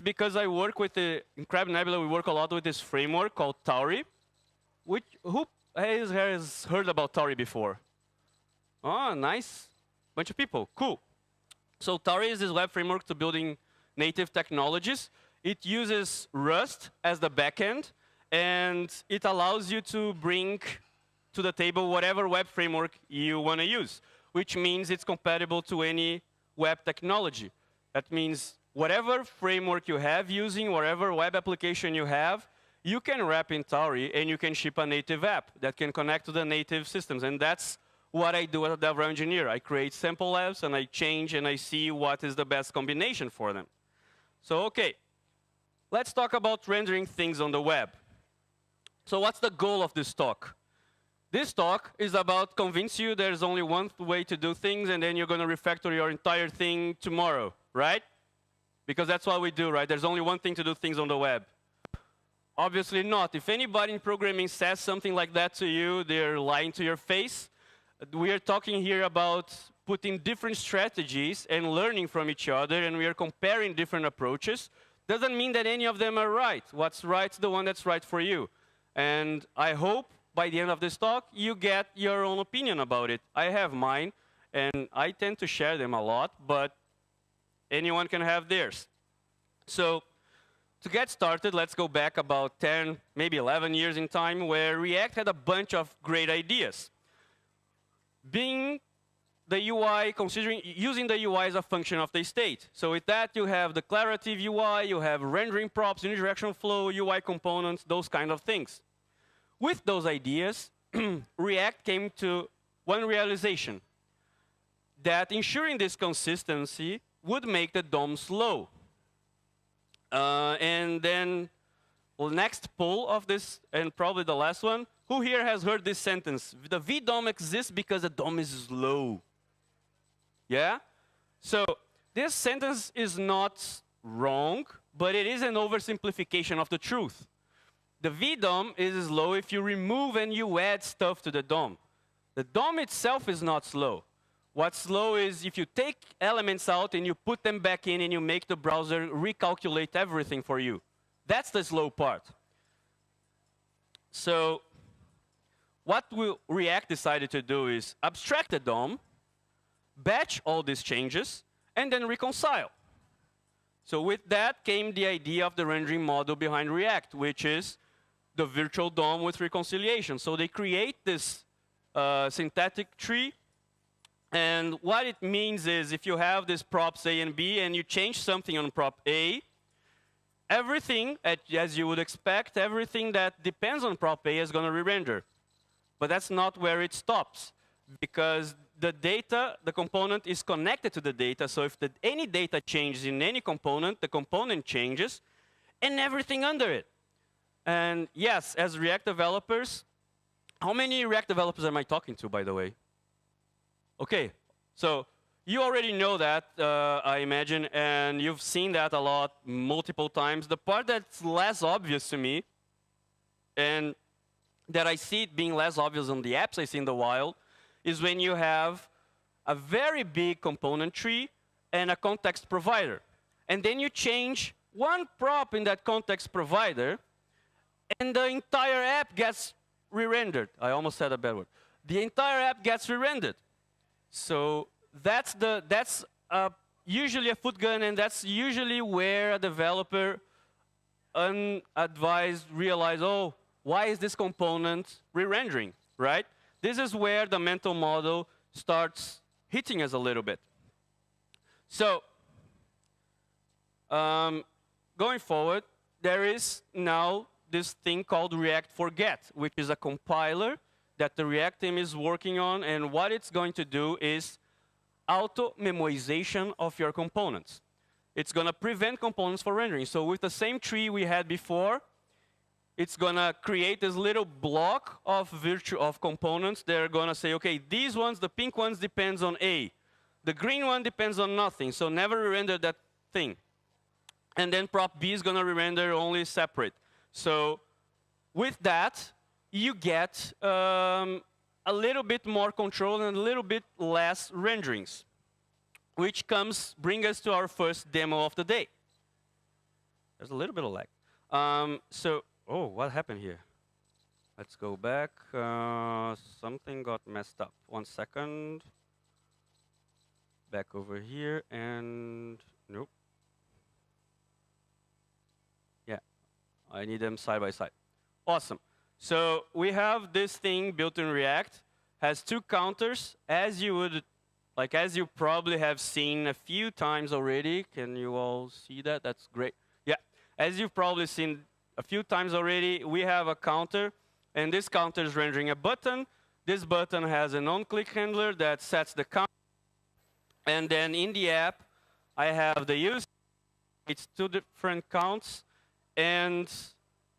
because I work with in Crab Nebula, we work a lot with this framework called Tauri. Who has heard about Tauri before? Oh, nice. Bunch of people. Cool. So Tauri is this web framework to building native technologies. It uses Rust as the backend, and it allows you to bring to the table whatever web framework you want to use, which means it's compatible to any web technology. That means whatever framework you have using, whatever web application you have, you can wrap in Tauri and you can ship a native app that can connect to the native systems. And that's what I do as a DevRel engineer. I create sample apps and I change and I see what is the best combination for them. So, okay, let's talk about rendering things on the web. So what's the goal of this talk? This talk is about convince you there's only one way to do things and then you're going to refactor your entire thing tomorrow, right? Because that's what we do, right? There's only one thing to do things on the web. Obviously not. If anybody in programming says something like that to you, they're lying to your face. We are talking here about putting different strategies and learning from each other, and we are comparing different approaches. Doesn't mean that any of them are right. What's right is the one that's right for you. And I hope by the end of this talk, you get your own opinion about it. I have mine, and I tend to share them a lot, but anyone can have theirs. So to get started, let's go back about 10, maybe 11 years in time, where React had a bunch of great ideas. Being the UI, using the UI as a function of the state. So with that, you have declarative UI, you have rendering props, interaction flow, UI components, those kind of things. With those ideas, React came to one realization, that ensuring this consistency would make the DOM slow. And then, well, next poll of this, and probably the last one, who here has heard this sentence? The VDOM exists because the DOM is slow. Yeah? So this sentence is not wrong, but it is an oversimplification of the truth. The VDOM is slow if you remove and you add stuff to the DOM. The DOM itself is not slow. What's slow is if you take elements out and you put them back in and you make the browser recalculate everything for you. That's the slow part. So what React decided to do is abstract the DOM, batch all these changes, and then reconcile. So with that came the idea of the rendering model behind React, which is the virtual DOM with reconciliation. So they create this syntactic tree. And what it means is if you have this props A and B and you change something on prop A, everything, as you would expect, everything that depends on prop A is going to re-render. But that's not where it stops, because the data, the component is connected to the data. So if any data changes in any component, the component changes, and everything under it. And yes, as React developers, how many React developers am I talking to, by the way? Okay, so you already know that, I imagine, and you've seen that a lot, multiple times. The part that's less obvious to me, and that I see it being less obvious on the apps I see in the wild, is when you have a very big component tree and a context provider. And then you change one prop in that context provider, and the entire app gets re-rendered. I almost said a bad word. The entire app gets re-rendered. So that's usually a foot gun, and that's usually where a developer unadvised realize, oh, why is this component re-rendering, right? This is where the mental model starts hitting us a little bit. So going forward, there is now this thing called React Forget, which is a compiler that the React team is working on, and what it's going to do is auto-memoization of your components. It's going to prevent components from rendering. So with the same tree we had before, it's going to create this little block of components. They're going to say, okay, these ones, the pink ones depends on A. The green one depends on nothing, so never re-render that thing. And then prop B is going to re-render only separate. So with that, you get a little bit more control and a little bit less renderings, which brings us to our first demo of the day. There's a little bit of lag. Oh, what happened here? Let's go back. Something got messed up. 1 second. Back over here, and nope. Yeah, I need them side by side. Awesome. So we have this thing built in React, has 2 counters, as you probably have seen a few times already. Can you all see that? That's great. Yeah, as you've probably seen a few times already, we have a counter, and this counter is rendering a button. This button has an on-click handler that sets the counter. And then in the app, I have the user. It's 2 different counts, and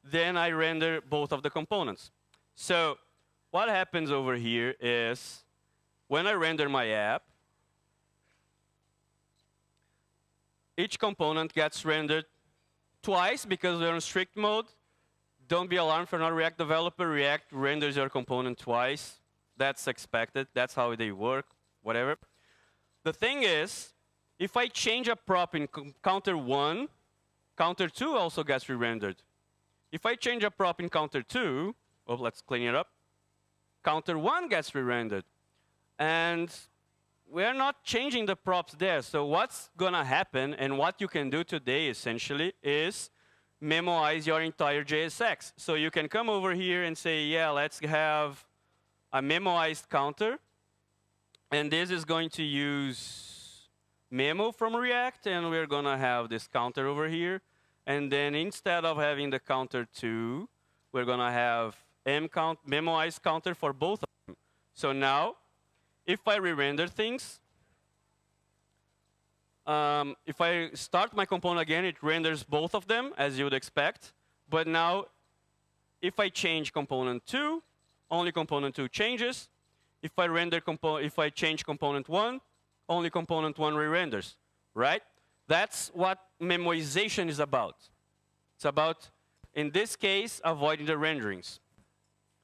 then I render both of the components. So what happens over here is when I render my app, each component gets rendered twice because we're in strict mode. Don't be alarmed if you're not a React developer. React renders your component twice. That's expected. That's how they work, whatever. The thing is, if I change a prop in counter 1, counter 2 also gets re-rendered. If I change a prop in counter 2, well, let's clean it up. Counter 1 gets re-rendered. And we're not changing the props there. So what's going to happen, and what you can do today, essentially, is memoize your entire JSX. So you can come over here and say, yeah, let's have a memoized counter. And this is going to use memo from React, and we're going to have this counter over here. And then instead of having the counter 2, we're going to have memoized counter for both of them. So now, if I re-render things, if I start my component again, it renders both of them, as you would expect. But now, if I change component 2, only component 2 changes. If I change component 1, only component 1 re-renders, right? That's what memoization is about. It's about, in this case, avoiding the renderings.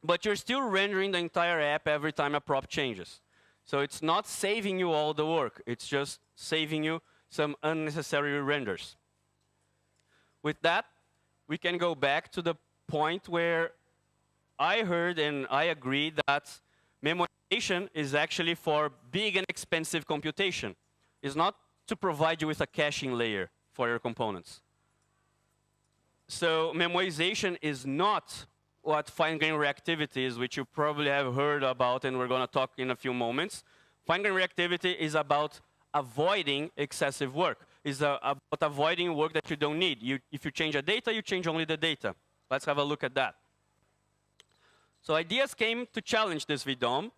But you're still rendering the entire app every time a prop changes. So it's not saving you all the work. It's just saving you some unnecessary renders. With that, we can go back to the point where I heard and I agree that memoization is actually for big and expensive computation. It's not to provide you with a caching layer for your components. So memoization is not what fine-grained reactivity is, which you probably have heard about, and we're going to talk in a few moments. Fine-grained reactivity is about avoiding excessive work. It's about avoiding work that you don't need. If you change a data, you change only the data. Let's have a look at that. So ideas came to challenge this VDOM,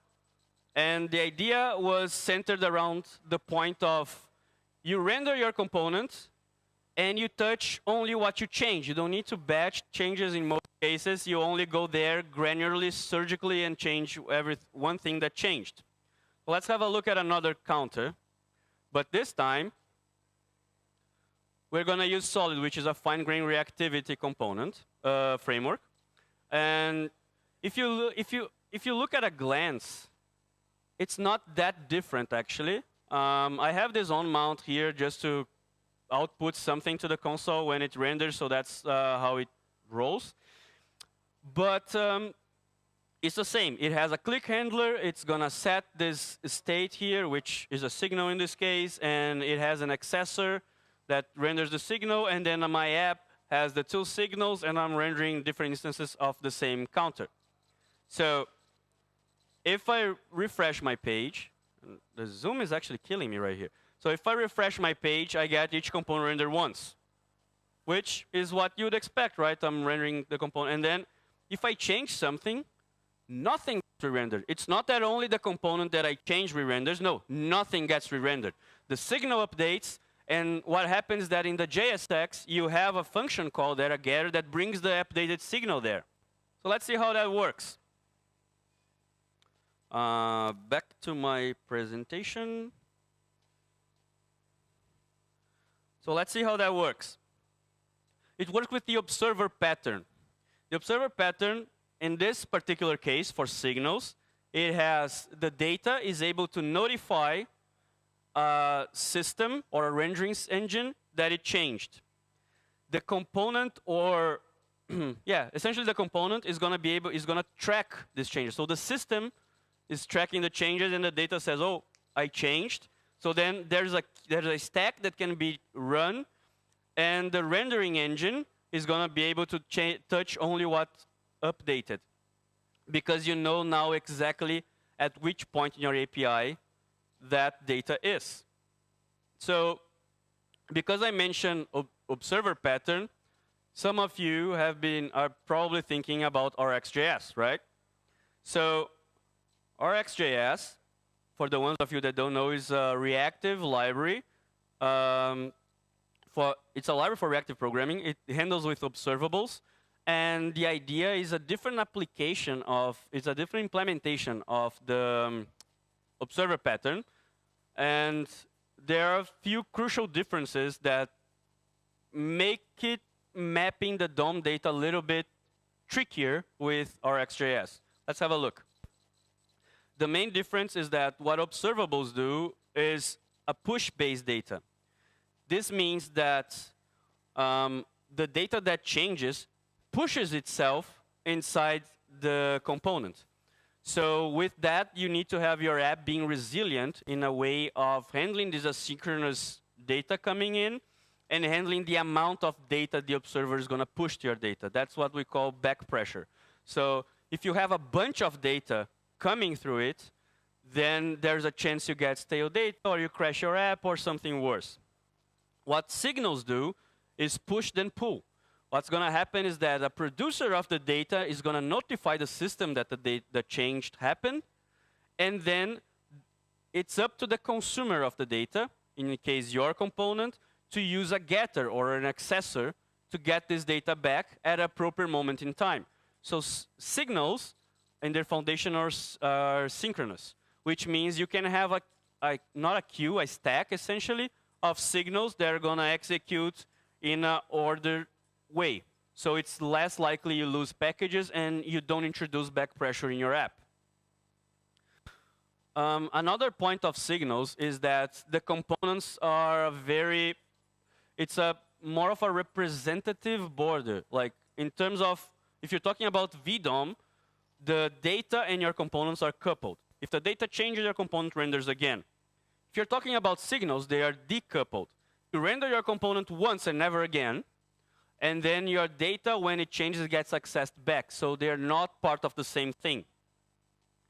and the idea was centered around the point of you render your component, and you touch only what you change. You don't need to batch changes in most cases. You only go there granularly, surgically, and change one thing that changed. Well, let's have a look at another counter. But this time, we're going to use Solid, which is a fine-grained reactivity component framework. And if you look at a glance, it's not that different, actually. I have this on mount here just to output something to the console when it renders, so that's how it rolls. But it's the same. It has a click handler. It's going to set this state here, which is a signal in this case, and it has an accessor that renders the signal, and then my app has the 2 signals, and I'm rendering different instances of the same counter. So if I refresh my page, the zoom is actually killing me right here. So if I refresh my page, I get each component rendered once, which is what you'd expect, right? I'm rendering the component. And then if I change something, nothing gets re-rendered. It's not that only the component that I change re-renders. No, nothing gets re-rendered. The signal updates, and what happens is that in the JSX, you have a function call there, a getter, that brings the updated signal there. So let's see how that works. Back to my presentation. So let's see how that works. It works with the observer pattern. The observer pattern, in this particular case for signals, it has the data is able to notify a system or a rendering engine that it changed. the component, or yeah, essentially the component is going to track these changes. So the system is tracking the changes, and the data says, oh, I changed. So then there's a stack that can be run, and the rendering engine is going to be able to touch only what's updated, because you know now exactly at which point in your API that data is. So because I mentioned observer pattern, some of you are probably thinking about RxJS, right? So RxJS, for the ones of you that don't know, is a reactive library. It's a library for reactive programming. It handles with observables. And the idea is a different it's a different implementation of the observer pattern. And there are a few crucial differences that make it mapping the DOM data a little bit trickier with RxJS. Let's have a look. The main difference is that what observables do is a push-based data. This means that the data that changes pushes itself inside the component. So with that, you need to have your app being resilient in a way of handling this asynchronous data coming in and handling the amount of data the observer is going to push to your data. That's what we call back pressure. So if you have a bunch of data coming through it, then there's a chance you get stale data, or you crash your app, or something worse. What signals do is push then pull. What's going to happen is that a producer of the data is going to notify the system that the change happened, and then it's up to the consumer of the data, in the case your component, to use a getter or an accessor to get this data back at a proper moment in time. So signals and their foundation are synchronous, which means you can have not a queue, a stack essentially, of signals that are going to execute in an ordered way. So it's less likely you lose packages and you don't introduce back pressure in your app. Another point of signals is that the components are it's more of a representative border. Like in terms of, if you're talking about VDOM, the data and your components are coupled. If the data changes, your component renders again. If you're talking about signals, they are decoupled. You render your component once and never again, and then your data, when it changes, gets accessed back. So they're not part of the same thing.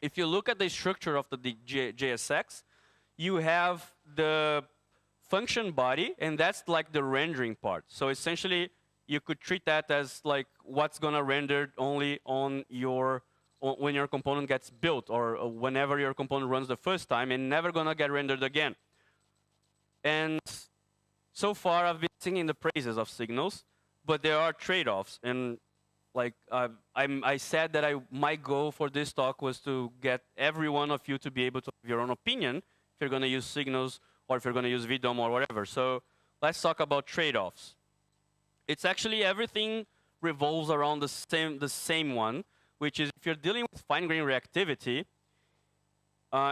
If you look at the structure of the JSX, you have the function body, and that's like the rendering part. So essentially, you could treat that as like what's going to render only on when your component gets built, or whenever your component runs the first time, and never going to get rendered again. And so far, I've been singing the praises of signals, but there are trade-offs. And like I said that my goal for this talk was to get every one of you to be able to have your own opinion if you're going to use signals or if you're going to use VDOM or whatever. So let's talk about trade-offs. It's actually everything revolves around the same one, which is if you're dealing with fine-grained reactivity,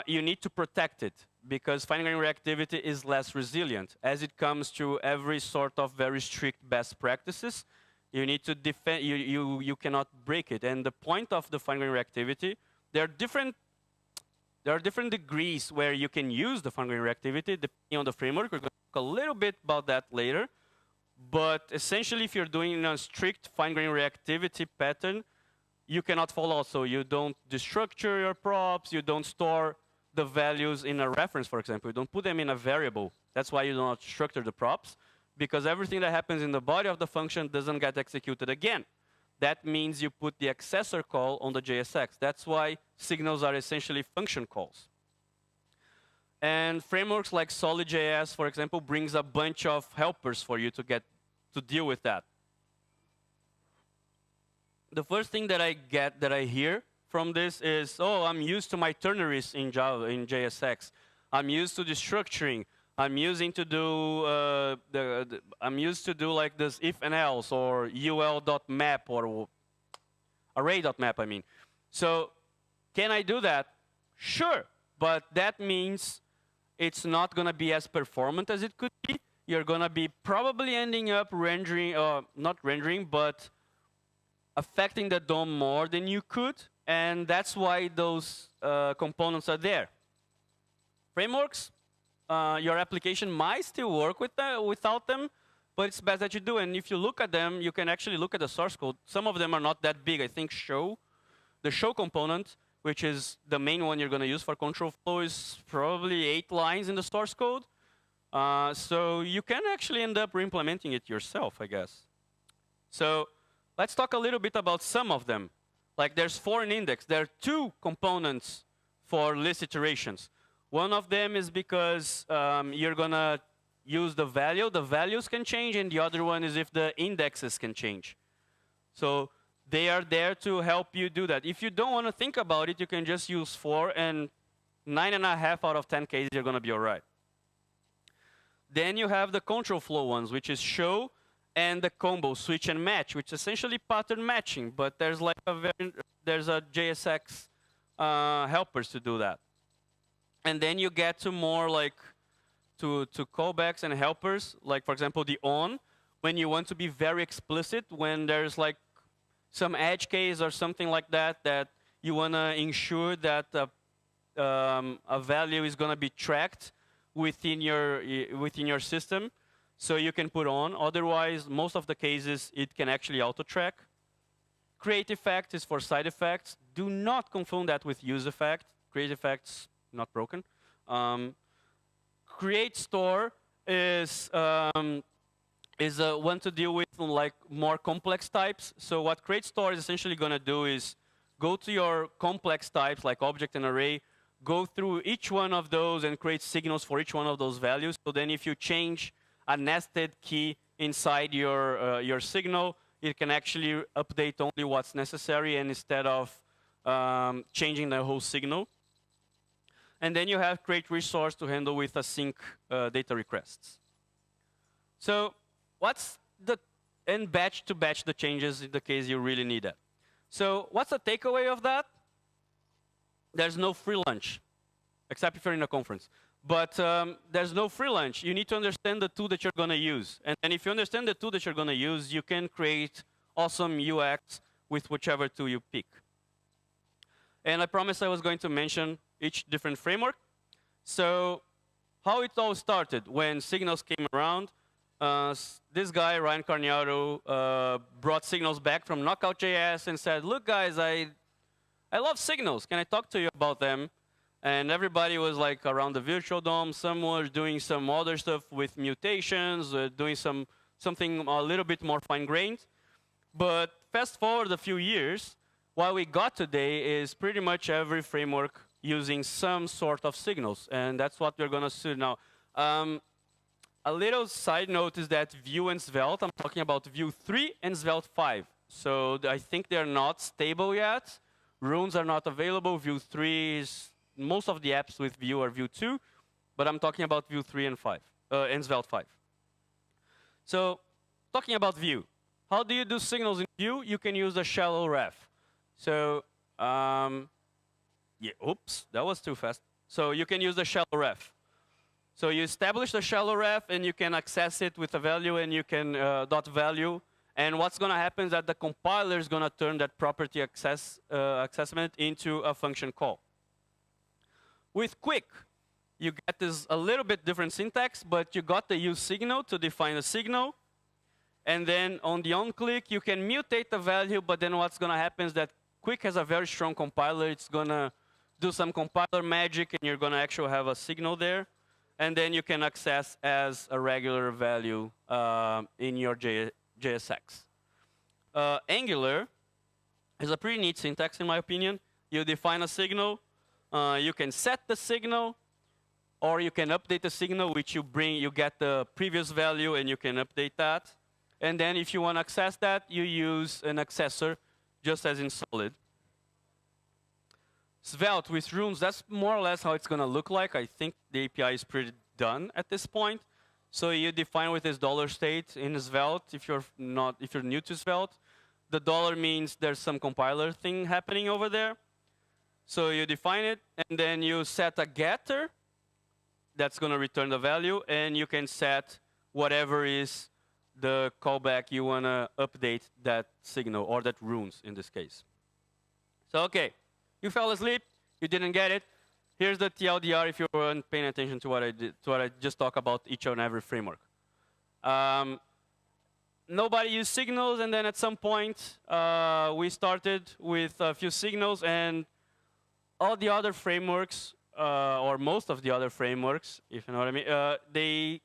you need to protect it, because fine-grained reactivity is less resilient. As it comes to every sort of very strict best practices, you need to defend. You cannot break it. And the point of the fine-grained reactivity, there are different degrees where you can use the fine-grained reactivity depending on the framework. We're going to talk a little bit about that later. But essentially, if you're doing a strict fine-grained reactivity pattern, you cannot follow. So you don't destructure your props. You don't store the values in a reference, for example. You don't put them in a variable. That's why you do not structure the props, because everything that happens in the body of the function doesn't get executed again. That means you put the accessor call on the JSX. That's why signals are essentially function calls. And frameworks like Solid.js, for example, brings a bunch of helpers for you to deal with that. The first thing that I hear from this is, oh, I'm used to my ternaries in Java, in JSX. I'm used to the structuring. I'm used to do like this if and else, or ul.map, or array.map, I mean. So can I do that? Sure, but that means it's not going to be as performant as it could be, you're going to be probably ending up rendering, not rendering, but affecting the DOM more than you could. And that's why those components are there. Frameworks, your application might still work without them, but it's best that you do. And if you look at them, you can actually look at the source code. Some of them are not that big. I think the show component, which is the main one you're going to use for control flow, is probably 8 lines in the source code. So you can actually end up re-implementing it yourself, I guess. So let's talk a little bit about some of them. Like there's 4 in index. There are 2 components for list iterations. One of them is because you're going to use the value. The values can change. And the other one is if the indexes can change. So they are there to help you do that. If you don't want to think about it, you can just use 4. And 9.5 out of 10 cases, you're going to be all right. Then you have the control flow ones, which is show and the combo, switch and match, which is essentially pattern matching. But there's like there's a JSX helpers to do that. And then you get to more like to callbacks and helpers, like for example the on, when you want to be very explicit, when there's like some edge case or something like that that you want to ensure that a value is going to be tracked within your system, so you can put on. Otherwise, most of the cases it can actually auto track. Create effect is for side effects. Do not confund that with use effect. Create effects not broken. Create store is one to deal with like more complex types. So what create store is essentially going to do is go to your complex types like object and array, go through each one of those and create signals for each one of those values. So then if you change a nested key inside your signal, it can actually update only what's necessary and instead of changing the whole signal. And then you have create resource to handle with async data requests. So what's the, and batch to batch the changes in the case you really need that. So what's the takeaway of that? There's no free lunch, except if you're in a conference. But there's no free lunch. You need to understand the tool that you're going to use. And if you understand the tool that you're going to use, you can create awesome UX with whichever tool you pick. And I promised I was going to mention each different framework. So how it all started, when Signals came around, this guy, Ryan Carniaro, brought Signals back from Knockout.js and said, look, guys, I love Signals. Can I talk to you about them? And everybody was like around the virtual DOM. Some were doing some other stuff with mutations, doing something a little bit more fine-grained. But fast forward a few years, what we got today is pretty much every framework using some sort of signals. And that's what we're going to see now. A little side note is that Vue and Svelte, I'm talking about Vue 3 and Svelte 5. So I think they're not stable yet. Runes are not available. Vue 3 is, most of the apps with Vue are Vue 2. But I'm talking about Vue 3 and 5, and Svelte 5. So talking about Vue. How do you do signals in Vue? You can use the shallow ref. So, yeah, oops, that was too fast. So you can use the shallow ref. So you establish the shallow ref, and you can access it with a value, and you can dot value. And what's going to happen is that the compiler is going to turn that property accessment into a function call. With Quick, you get this a little bit different syntax, but you got the use signal to define a signal. And then on the on-click, you can mutate the value, but then what's going to happen is that Quick has a very strong compiler. It's going to do some compiler magic, and you're going to actually have a signal there. And then you can access as a regular value in your JSX. Angular is a pretty neat syntax, in my opinion. You define a signal. You can set the signal, or you can update the signal, which you get the previous value, and you can update that. And then if you want to access that, you use an accessor, just as in Solid. Svelte with runes, that's more or less how it's going to look like. I think the API is pretty done at this point. So you define with this $state in Svelte if you're new to Svelte. The dollar means there's some compiler thing happening over there. So you define it, and then you set a getter that's going to return the value, and you can set whatever is the callback you want to update that signal, or that runes in this case. So OK, you fell asleep, you didn't get it. Here's the TLDR if you weren't paying attention to what I did, to what I just talked about each and every framework. Nobody used signals, and then at some point, we started with a few signals, and all the other frameworks, or most of the other frameworks, if you know what I mean, they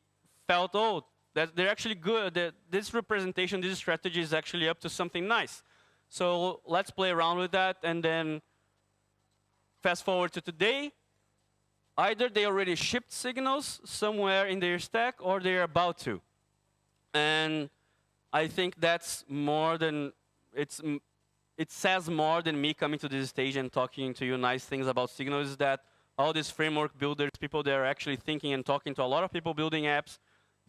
felt, oh, that they're actually good. That this representation, this strategy is actually up to something nice. So let's play around with that, and then fast forward to today. Either they already shipped signals somewhere in their stack, or they're about to. And I think that's more than, it says more than me coming to this stage and talking to you nice things about signals, is that all these framework builders, people that are actually thinking and talking to a lot of people building apps,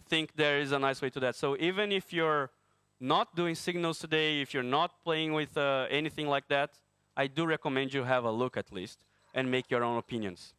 think there is a nice way to that. So even if you're not doing signals today, if you're not playing with anything like that, I do recommend you have a look at least and make your own opinions.